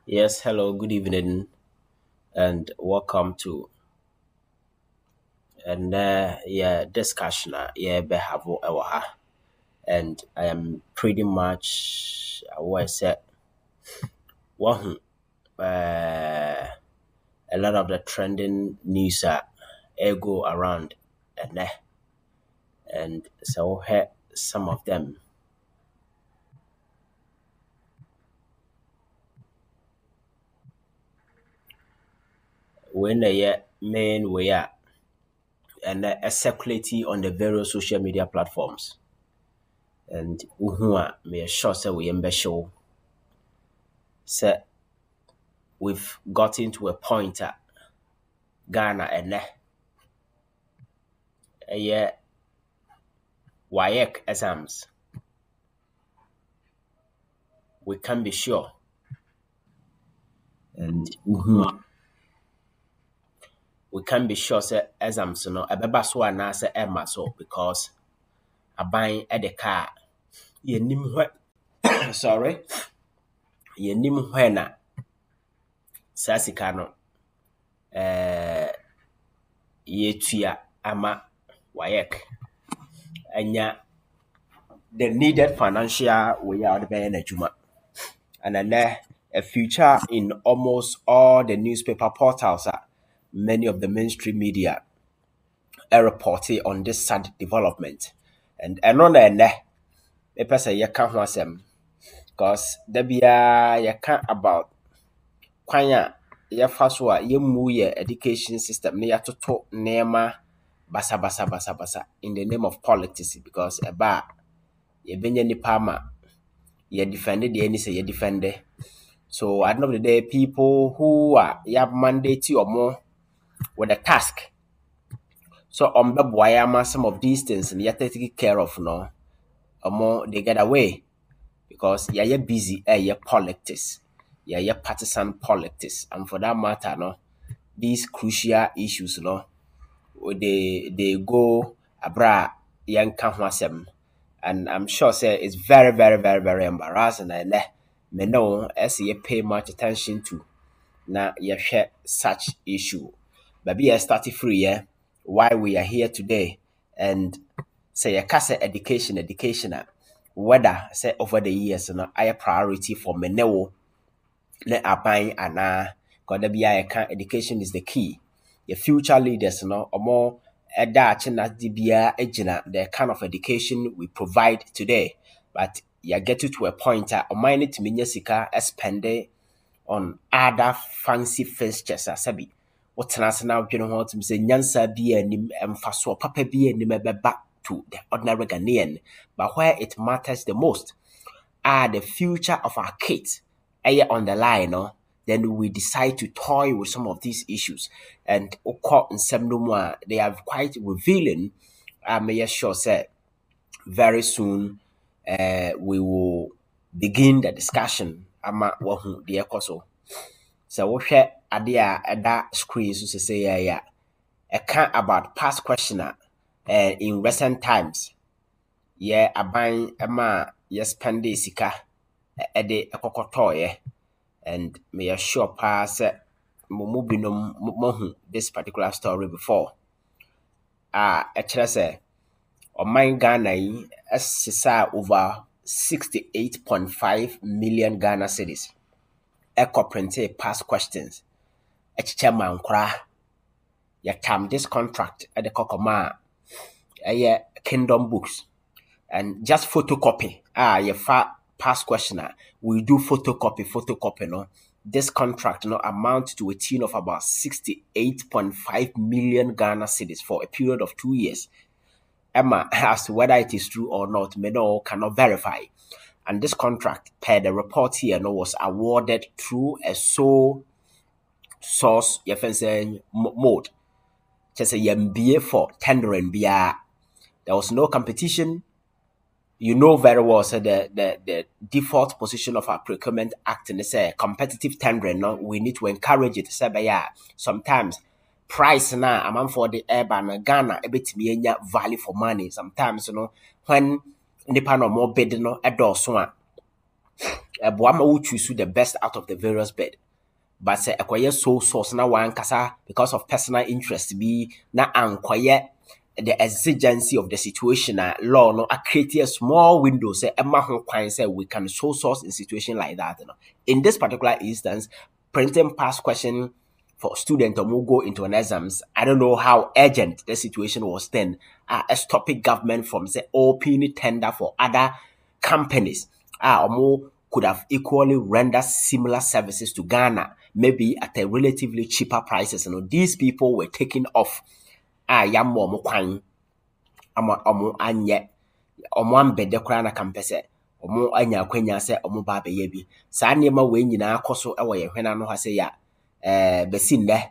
Yes, hello, good evening, and welcome to discussion. Behavo ewaha, and I am pretty much aware said one a lot of the trending news go around and so some of them when they main way and circulating on the various social media platforms and me sure say we show say we've gotten to a point at Ghana and WAEC exams. We can be sure and we can be sure say exams no ɛbɛba so anaasɛ ɛmma so because aban ɛde kaa yɛnim hwɛ sorry yɛnim hwɛ na saa sika no yɛtua ama WAEC anya the needed financial way a wɔde bɛyɛ n'adwuma and then a feature in almost all the newspaper portals many of the mainstream media are reporting on this sad development and ɛno na ɛnɛ mepɛ sɛ yɛka ho asɛm because da biara yɛka about kwan a yɛfa so a yɛmmu yɛ education system na yɛatoto nneɛma basa in the name of politics because ɛba a yɛbɛnya nipa ama yɛdefende deɛ ɛni sɛ yɛdefende. So at the end of the day, people who are have mandate or more with a task. So some of these things and you're taking care of no or more they get away because you're busy your politics. Your partisan politics. And for that matter, no, these crucial issues, no, they go abra young kanhwasem. And I'm sure say it's very embarrassing and me know as you pay much attention to na yɛhwɛ such issue. Baby, I started free, why we are here today. And say yɛka sɛ education whether say over the years no ayɛ priority for me ne ne aban anaa because da bia yɛka education is the key. Your future leaders no ɔmo ɛda akye na de biara gyina the kind of education we provide today. But you get to a point a ɔman no tumi nya sika spend on other fancy fixtures asabi wotena ase na wodwene ho tum sɛ nyansa bi anim ɛmfa so papa bi anim ɛbɛba to the ordinary Ghanaian, but where it matters the most are the future of our kids on the line, no? Then we decide to toy with some of these issues and they are quite revealing. I'm sure say very soon we will begin the discussion ama wahu de ekoso. So wohwɛ ade a ɛda screen so say yeah ɛka about past questioner in recent times. Yeah, aban ɛma yɛ spend sika ɛde ɛkɔkɔtɔɔyɛ and may assure pass mo binom mohu this particular story before. Ɛkyerɛ sɛ ɔman Ghana yi ɛsesa over 68.5 million Ghana cedis. Printe past questions. Ɛkyekyɛ ma nkora. Yɛtam this contract at the kokoma Kingdom Books and just photocopy. Your past questioner. We do photocopy, no. This contract no amount to a tune of about 68.5 million Ghana cedis for a period of 2 years. Emma, as to whether it is true or not, Meno cannot verify. And this contract, per the report here, no, was awarded through a sole source mode. Just a MBA for tendering BR. There was no competition. You know very well, so the default position of our Procurement Act and say competitive tendering, no, we need to encourage it. Say, yeah, sometimes price na amount for the urban Ghana a bit me value for money. Sometimes, when nipa no more bid no a door Boama will choose the best out of the various bed. But say acquire sole source na one kasa because of personal interest be na anquire the exigency of the situation law no a create a small window say Emma Hong say we can sole source in situation like that. No? In this particular instance, printing past question for students who go into an exams. I don't know how urgent the situation was then. Stopping government from say opening tender for other companies. Or could have equally rendered similar services to Ghana, maybe at a relatively cheaper prices. These people were taken off. Yamo kwan. Anye. Ambede krana kampese. Anya kwenya se ba be yebi. Sa nneema we nyina akoso ewo ye hwena no ha se ya besin de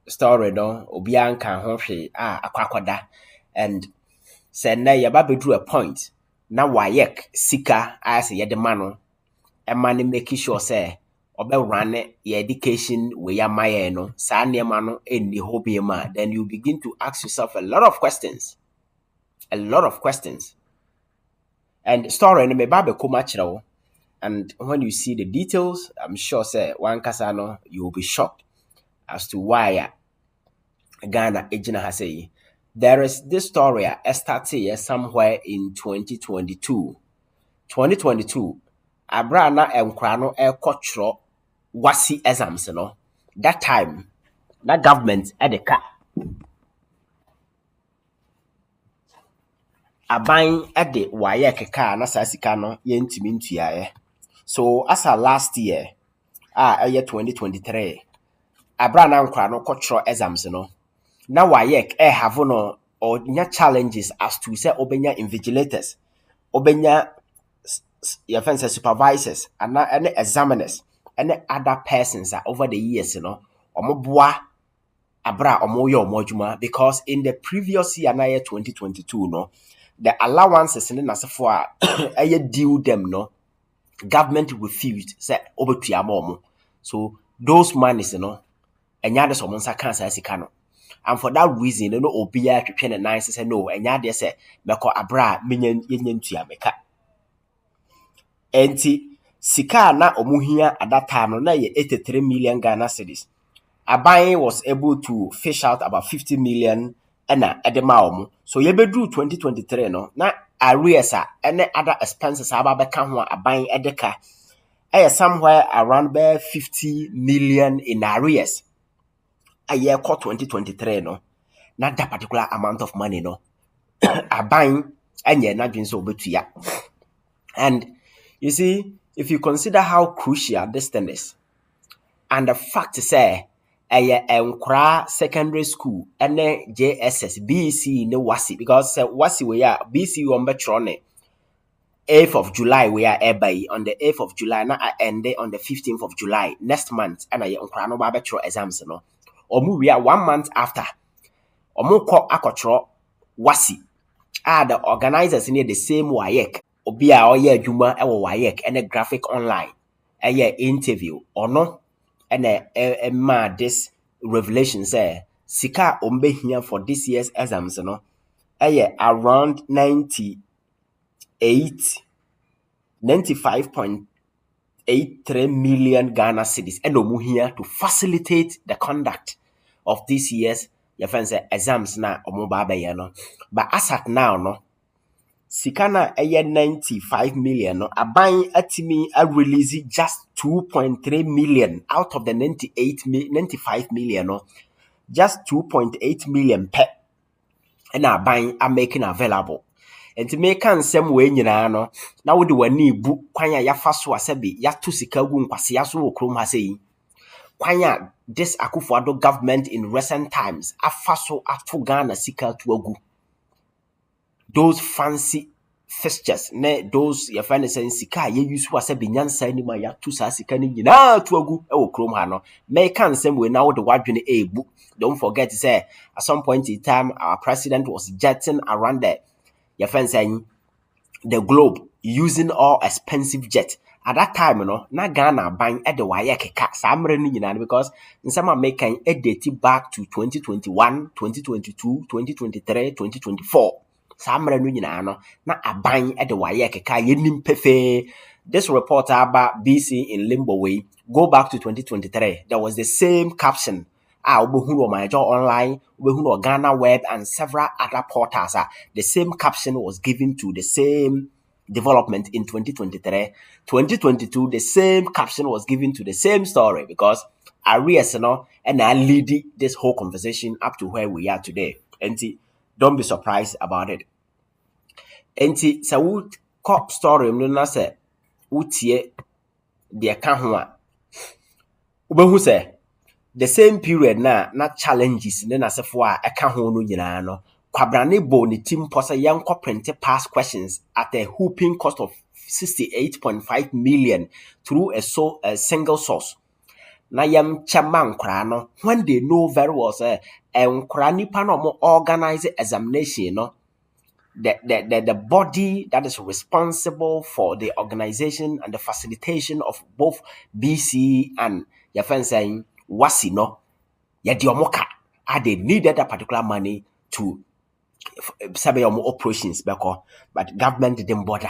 story no obi anka ho hwe akwakoda and say na ye ba bedru a point na WAEC sika as ye de mano e man make sure say obe run your education we ya maye no sa nneema no enni hobie ma, then you begin to ask yourself a lot of questions and story no me ba be koma kire. And when you see the details, I'm sure say one kasano you will be shocked as to why Ghana ejina has say there is this story started somewhere in 2022. 2022 abrana enkrano ekotro wasi exams no. That time that government edeka aban ede WAEC ka na sasika no yentimi ntuaye. So as a last year, year 2023, abrana nkra no kotro exams no. Na WAEC have no or nya challenges as to say obenya invigilators, obenya your friends supervisors, and any examiners, and other persons over the years, omoboa abra omoyo omojuma, because in the previous year, year 2022, no, the allowances in the for a due them, no. Government refused say obetua momo. So those monies enya de someone sa cancer sikano. And for that reason obia twetwe ne nice say no enya de say meko abra menyen yenyentua meka. Enti sika na omuhia at that time no na ye 83 million Ghana cedis. Aban was able to fish out about 50 million ena edema omu. So ye bedru 2023 no na arrears and other expenses ababeka ho aban edeka somewhere around 50 million in arrears a year called 2023 no. Not that particular amount of money no aban enye na dwen so betua. And you see, if you consider how crucial this thing is, and the fact say Nkra secondary school and JSS BC no wasi, because wasi we are BC on betrone 8th of July we are by on the 8th of July na end on the 15th of July next month, and Nkra no betro exams no omu we are 1 month after omu ko akotro wasi the organizers near the same WAEC obi a oye adwuma ewo WAEC and a graphic online interview or no. And this revelation say sika ombe here for this year's exams no around 95.83 million Ghana cedis and omu here to facilitate the conduct of this year's exams na omu ba be no. But as at now no sikana 95 million no aban atimi a release just 2.3 million out of the 95 million no, just 2.8 million per and aban are making available. And to make nsem we nyina no na wo de wani bu kwanya ya faso asabi ya to sika gu nkwase ya so okrom ha sei kwanya this Akufo-Addo government in recent times afaso ato Ghana sika to agu. Those fancy fixtures, those your friend saying sika ye use was a binyansa ni ma ya to sa sika ni nyina to agu e wo krom ha no. Make same way now the wadwene ebu. Don't forget to say at some point in time our president was jetting around the your friend saying the globe using all expensive jet. At that time, na Ghana buying at the WAEC ka samre ni nyina, because in some American date back to 2021, 2022, 2023, 2024. saa mmara no nyinaa no na aban de WAEC ka yenim pefe. This report about BC in Limbo way, go back to 2023. There was the same caption. Obohunu my job online, obohunu Ghana Web and several other portals. The same caption was given to the same development in 2023. 2022, the same caption was given to the same story because arrears, and I lead this whole conversation up to where we are today. And don't be surprised about it. And so we cop story, no say, utie the kahua. Ubehu say the same period na challenges na sefo a eka ho no nyina no kwabrane bo ne team posa yanko print past questions at a whooping cost of 68.5 million through a single source. Na yam chaman kra no when they know very well say nkra nipa no mo organize examination no the body that is responsible for the organization and the facilitation of both BC and your friend saying wasi no yadiomoka they needed that particular money to sabe your operations beko, but government didn't bother.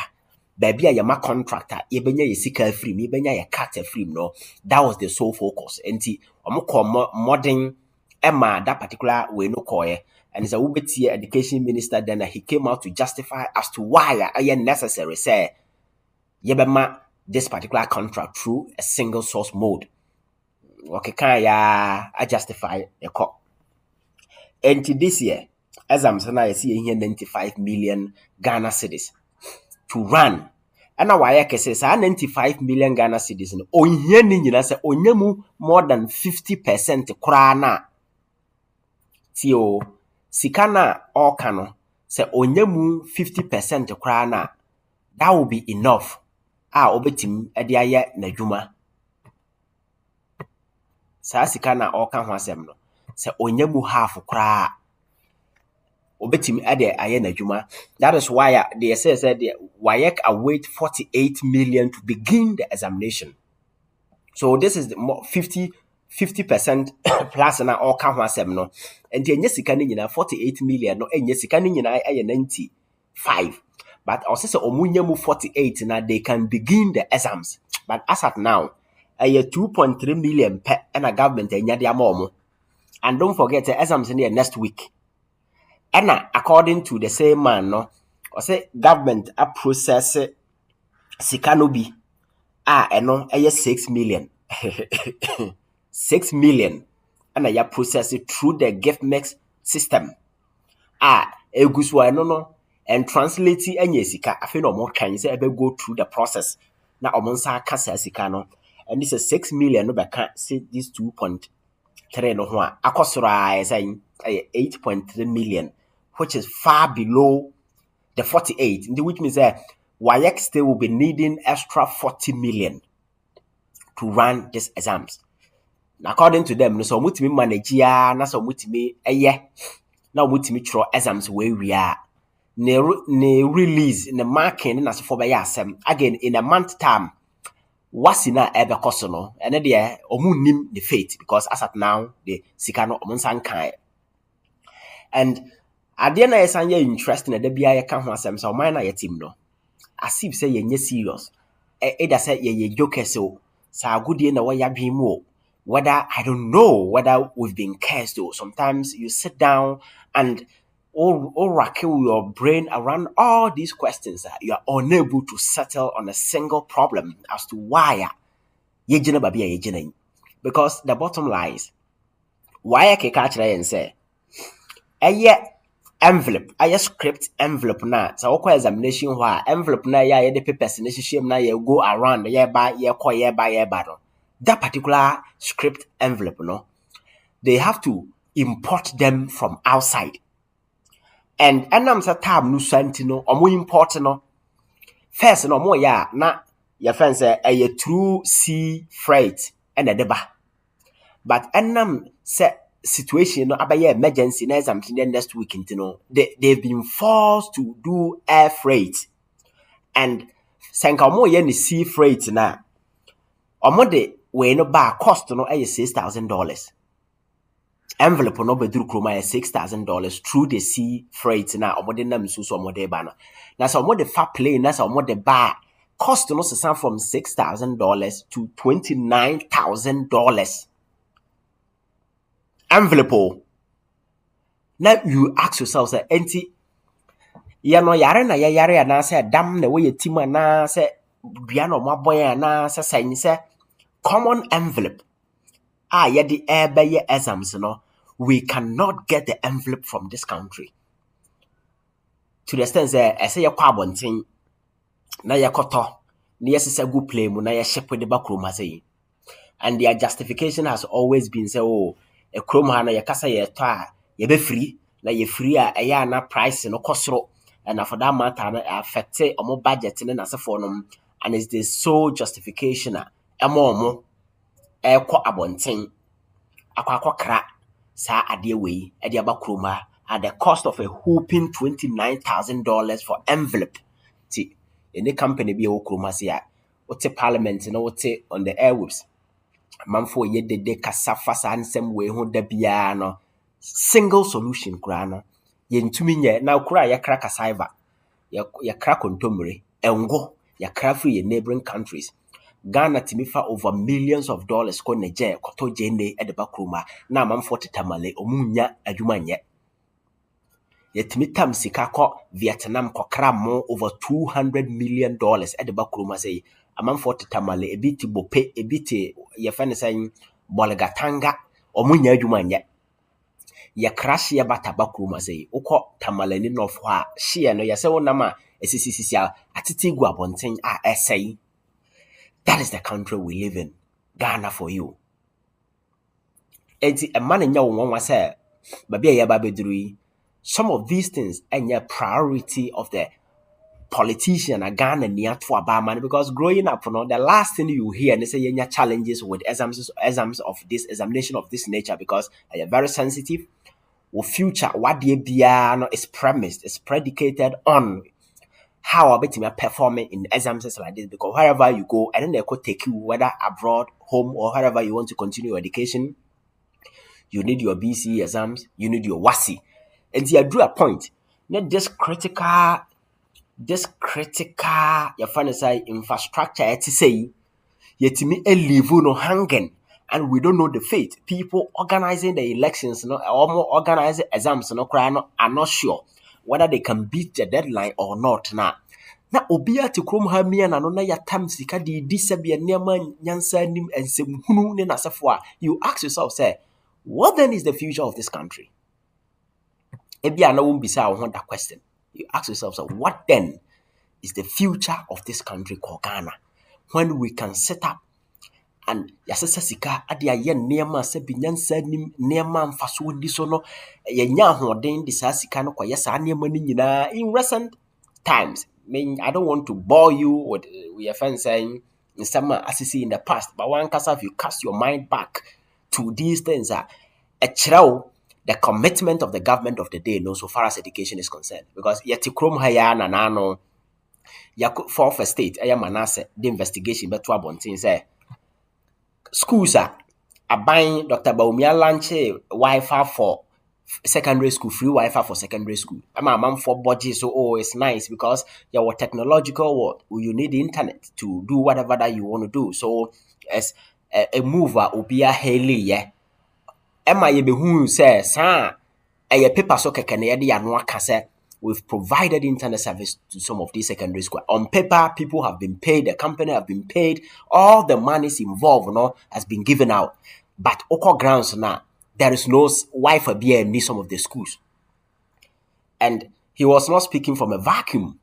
Baby, a yama contractor, yebenya ye sika free, yebenya ye cut free, no. That was the sole focus. And modern Emma that particular way no koye. And it's a Ubeti education minister, then he came out to justify as to why I necessary say yebema this particular contract through a single source mode. Okay, I justify the call. And this year, as I'm saying, I see here 95 million Ghana cedis to run. And now WAEC says 95 million Ghana cedis. Oh, here nina say onyemu more than 50% krana. Tio sikana or kano say onyemu 50% krana. That will be enough. Obetim ediaye najuma. Sa sikana or kan hwasem no. Say onyemu half kra. Obetim ade aye najuma. That is why they say the WAEC await 48 million to begin the examination. So this is the 50% plus na all kan hwasem no. And the sika ni nyina 48 million no enye sika ni nyina aye 95. But also say omunyemu 48 na they can begin the exams. But as at now, aye 2.3 million per and a government enya dia mo. And don't forget the exams in the next week. And according to the same man, no, I say government a process sikanobi eno 6 million. 6 million. And I process it through the gift mix system. Eguswa no and translate enye sika afi no more can say ebe go through the process. Na omonsa kasa sika no. And this is 6 million no be can say this 2.3 no ho akosora saying 8.3 million, which is far below the 48, which means that WAEC still will be needing extra 40 million to run these exams. According to them, so mutimi manage ya na so mutimi na mutimi tro exams where we are ne release in the marking na so for be asem again in a month time wasina ebe koso no ene de omunnim the fate because as at now the sikano omunsan kan. And ade na yesan ye interest na da bia ye ka ho asem so man na ye team no asip say ye serious either say ye joke so sa agudie na we yadwe mu, whether I don't know whether we've been cursed or sometimes you sit down and or rackle your brain around all these questions. You are unable to settle on a single problem as to why yejina babi yejina. Because the bottom lies, why I catch and say envelope, script envelope na so okwa examination why envelope na ya the papers na shishim na ya go around ya ba no. That particular script envelope no, they have to import them from outside. And enam sa tab no santino omo import no first no mo ya na your friend say a true sea freight and a deba. But enam say situation no abaye emergency na exam next week they've been forced to do air freight. And senka omo ye ni sea freight na omo de we no ba cost no $6,000. envelope no beduru kroma $6,000 through the sea freight na omode nam so so omode ba no. Na so omode fa plane na so omode ba cost no sesa from $6,000 to $29,000. Envelope. Now you ask yourself, say, enti ya no yare na ya yare na say dam na we team na say bia no maboy na say common envelope. Ya the ebe exams no, we cannot get the envelope from this country. To the extent say I say ya kwa abonten na ya koto na ya sesa go play mu na ya ship the back room say. And their justification has always been say, oh, a chrome ha na ya kasa ya to a ya be free na ya free a ya na price no kosoro. And for that matter, na affect omo budget na se for no, and it's the sole justification omo ekọ abonten akwa kra sa ade we e de aba kroma at the cost of a whooping $29,000 for envelope. See, any company be o kroma say a wote parliament na wote on the airwaves manfo ye de kasa fasa nsem we ho da bia no single solution kra no ye ntumi nye na kra ya kra kasaiva ya kra kontomre engo ya kra free neighboring countries. Ghana timifa over millions of dollars ko Niger koto jene edeba kroma na manfo tetamale omunya adwuma nye. Ye timitam sika ko Vietnam ko kra mo over $200 million edeba kroma say amanfo tetamale ebiti bope ebiti ye fane say bolgatanga omunya adwuma nye. Ye crash ye bataba kroma say ukọ tamale ni no fo a hye no ye se wonam a esisisi a atete gu abonten a essay. That is the country we live in. Ghana for you. Enti a man nya won say baby ye ba beduru. Some of these things and your priority of the politician a Ghana near to a man, because growing up, the last thing you hear and say your challenges with exams of this examination of this nature, because they are very sensitive. Or future what they be is premised, is predicated on how a bit performing in exams like this, because wherever you go, and then they could take you whether abroad, home, or wherever you want to continue your education, you need your BCE exams, you need your WASI. And you drew a point. Not this critical your fantasy infrastructure to say yet me a live no hanging, and we don't know the fate. People organizing the elections, or more organizing exams, are not sure whether they can beat the deadline or not. Now obia to chrome her me and anona ya tam sika di disabia nearman nyansa nim and sem hunu ne nasafwa. You ask yourself, say, what then is the future of this country? Ebia na won't be say I want that question. You ask yourself, so what then is the future of this country called Ghana, when we can set up and yasesa sika ade aye neema se binyansa nim neema mfaso ndi so no yenya hoden de sa sika no kwa yesa neema ni nyina in recent times. I don't want to bore you with we are saying in some assisi in the past, but one case if you cast your mind back to these things a chiraw the commitment of the government of the day, no, so far as education is concerned, because yeti krom haya na no ya for state aya manase the investigation beto abontin say schools are buying Dr. Baumia launch Wi-Fi for secondary school, free Wi-Fi for secondary school. I'm a man for budget, so it's nice because you're technological world. You need the internet to do whatever that you want to do. So as a mover will be a heli, yeah. Emma ye be who says, sir, a paper so canady and one cassette. We've provided internet service to some of these secondary schools. On paper, people have been paid, the company have been paid, all the monies involved, has been given out. But Oko grounds now, there is no Wi-Fi in some of the schools. And he was not speaking from a vacuum.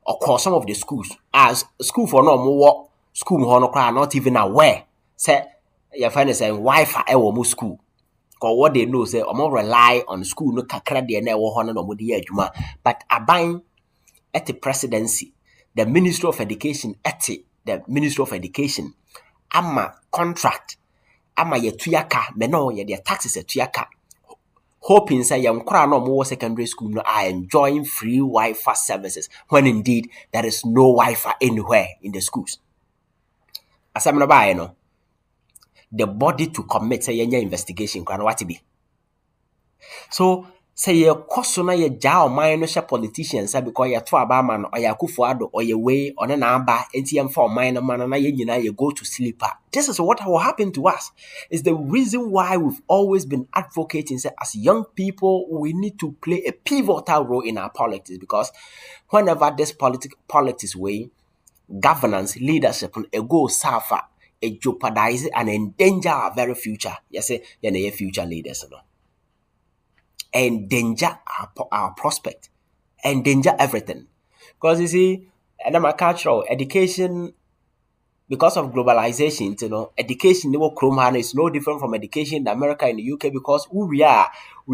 Of course, some of the schools, as school for no more school are not even aware. Say, your friend is saying Wi-Fi more school. Because what they know say I'm more rely on school no kakra de na wo hono no mo de adwuma, but aban at the presidency, the Ministry of Education the Ministry of Education ama contract ama ye tuyaka me no ye the taxes tuyaka, hoping say young kra no mo secondary school no are enjoying free Wi-Fi services when indeed there is no Wi-Fi anywhere in the schools. Asam no ba no the body to commit say your investigation can what be So say ye koso na ye ja ɔman no hye politicians because ye to aba ma no ɔyɛ Akufo-Addo ɔyɛ wei ɔne na aba enti ye mfa ɔman no ma no na ye nyina ye go to sleeper. This is what will happen to us. It's the reason why we've always been advocating say as young people we need to play a pivotal role in our politics, because whenever this politics way governance leadership a go suffer, a jeopardize and endanger our very future. Yes, you're future leaders, no. Endanger our prospect, endanger everything. Because you see, and I'm a cultural education, because of globalization, education in Chrome is no different from education in America and the UK, because who we are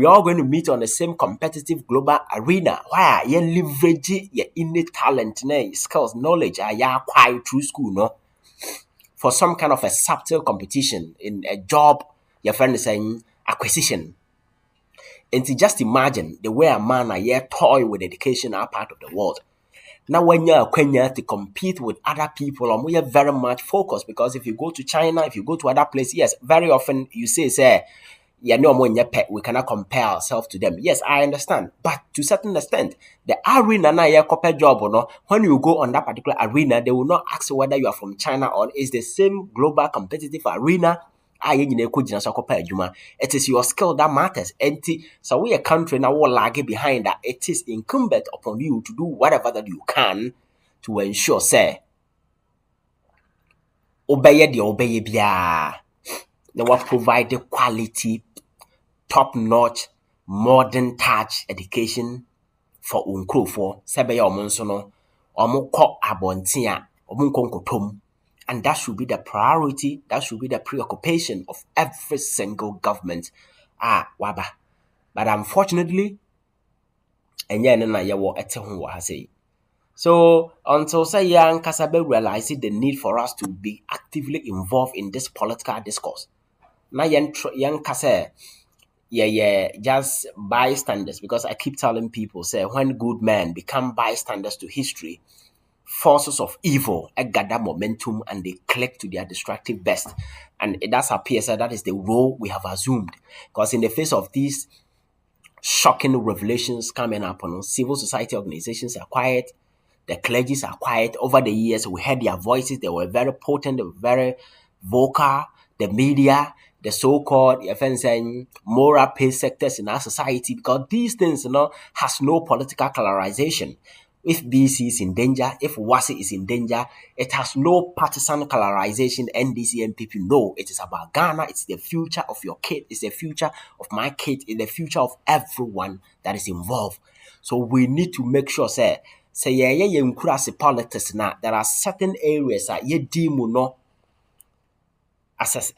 all going to meet on the same competitive global arena where you leverage your innate talent, skills, knowledge, you acquire through school, no, for some kind of a subtle competition in a job, your friend is saying acquisition. And to just imagine the way a man toy with education are part of the world. Now when you're to compete with other people, we are very much focused, because if you go to China, if you go to other places, yes, very often you say, yeah, no more we cannot compare ourselves to them. Yes, I understand. But to a certain extent, the arena na yeah compare job or no, when you go on that particular arena, they will not ask you whether you are from China or it's the same global competitive arena. It is your skill that matters. And so we a country now will lag behind that. It is incumbent upon you to do whatever that you can to ensure, say, obey biya. They will provide the quality, top-notch, modern touch education for unkrofo. Sebe ya omonso no, omukọ abontia, omunko nkotom. And that should be the priority, that should be the preoccupation of every single government. Waba. But unfortunately, so until say young Kasabe realizes the need for us to be actively involved in this political discourse. Now young Kasa, just bystanders, because I keep telling people, say when good men become bystanders to history, forces of evil gather momentum and they click to their destructive best. And it does appear that is the role we have assumed. Because in the face of these shocking revelations coming up, civil society organizations are quiet, the clergies are quiet. Over the years, we heard their voices. They were very potent, they were very vocal. The media, the so-called moral pay sectors in our society, because these things, has no political colorization. If BC is in danger, if WASI is in danger, it has no partisan colorization, NDC, NPP. No, it is about Ghana. It's the future of your kid. It's the future of my kid. It's the future of everyone that is involved. So we need to make sure, say politics now. There are certain areas that you deem no as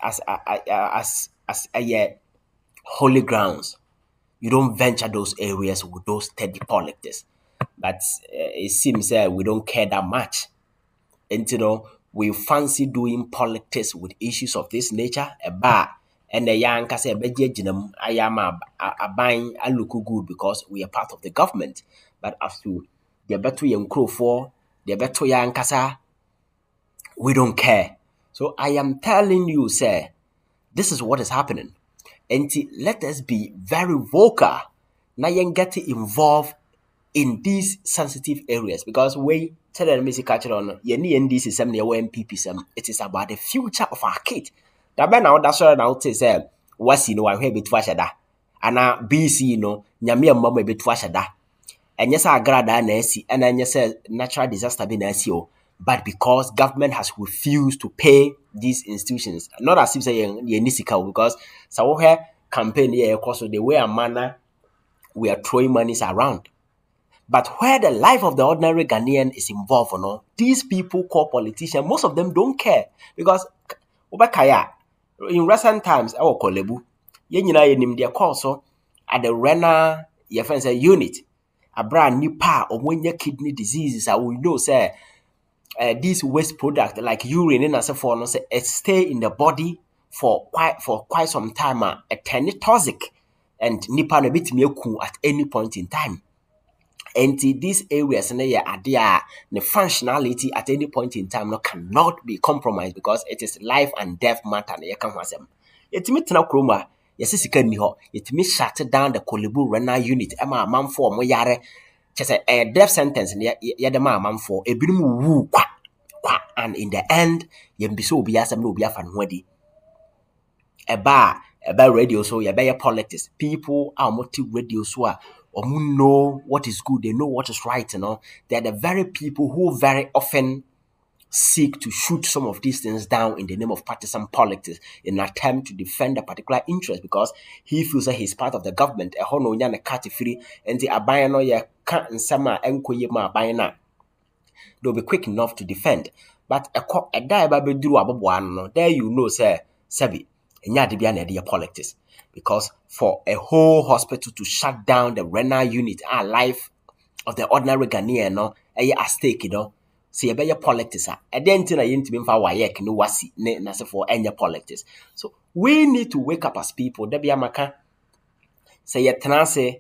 holy grounds. You don't venture those areas with those steady politics. But it seems we don't care that much. And we fancy doing politics with issues of this nature. And the young can say, I am buying a look good because we are part of the government. But as to the better young crow for the better young kasa, we don't care. So I am telling you, sir, this is what is happening. And let us be very vocal. Now you get involved in these sensitive areas, because we tell them culture on NDC system, MPP system. It is about the future of our kid. That now that's what I say. What's I hear bit washada, and now BC nyame mama bit washada, and yes I grada nasi, and then yes natural disaster be nasi. But because government has refused to pay these institutions, not as if saying because so here campaign here because of the way and manner we are throwing monies around. But where the life of the ordinary Ghanaian is involved, these people called politicians, most of them don't care. Because in recent times, our kolebu, their also at the renal unit, a brand new part of when your kidney diseases, I will know, say, these waste products like urine and so forth, it stay in the body for quite some time, a toxic and nipa na bit at any point in time. And these areas the functionality at any point in time cannot be compromised, because it is life and death matter. It means Yes, sika ni ho. Yetimi shut down the Kolebu renal unit. Ema amanfo omo yare. Kyese a death sentence ye de ma amanfo. Ebinom wu kwa. And in the end, yembiso obi asem na obi afa no adi. Eba radio so yebeye politics. People are multi radio so know what is good, they know what is right, you know. They're the very people who very often seek to shoot some of these things down in the name of partisan politics in an attempt to defend a particular interest because he feels that he's part of the government. A hono nya ne cat free and the abayan no ye ka nsama enkoye ma abayan they'll be quick enough to defend. But a die by bedru aboboan no, there you know, sir, Sebi, and yadibia na politics. Because for a whole hospital to shut down the renal unit, our life of the ordinary Ghanaian, no, at stake, you know. See a better politics. I didn't think I ain't been for WAEC, no wasi, na for any politics. So we need to wake up as people. Debi amaka say ye tenase.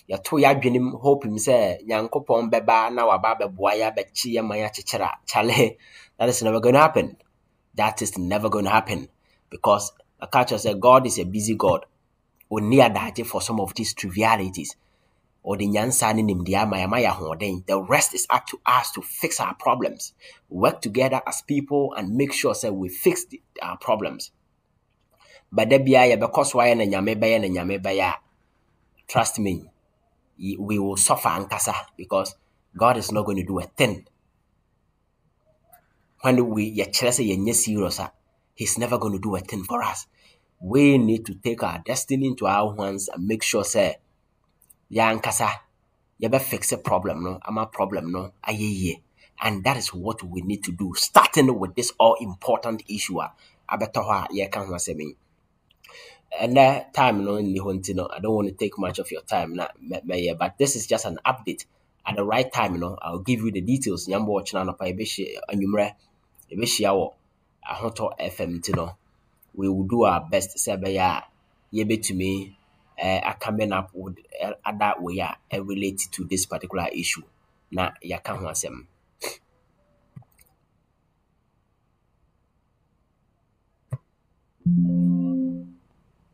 Ya to ya dwenim hope him say nyankopon beba na waba beboa ya bechi ya maya chichira chale. That is never going to happen. That is never going to happen because a culture says God is a busy God. Only adaje for some of these trivialities or the nyansa ni nimdia maya hoden. The rest is up to us to fix our problems. Work together as people and make sure say we fix our problems. But there be a because why na nyame baya. Trust me. We will suffer ankasa because God is not going to do a thing. When we serious, He's never going to do a thing for us. We need to take our destiny into our hands and make sure say ya ankasa be fix a problem no ama problem no ayeye. And that is what we need to do, starting with this all important issue. Abetoha ye kan ho asemi. And that time, no, I don't want to take much of your time, but this is just an update. At the right time, I'll give you the details. Nyambo watching on a anumre, ebeshiawo, ahoto FM, we will do our best. Sebaya, yebe to me, coming up with other way related to this particular issue. Na yakan wasem.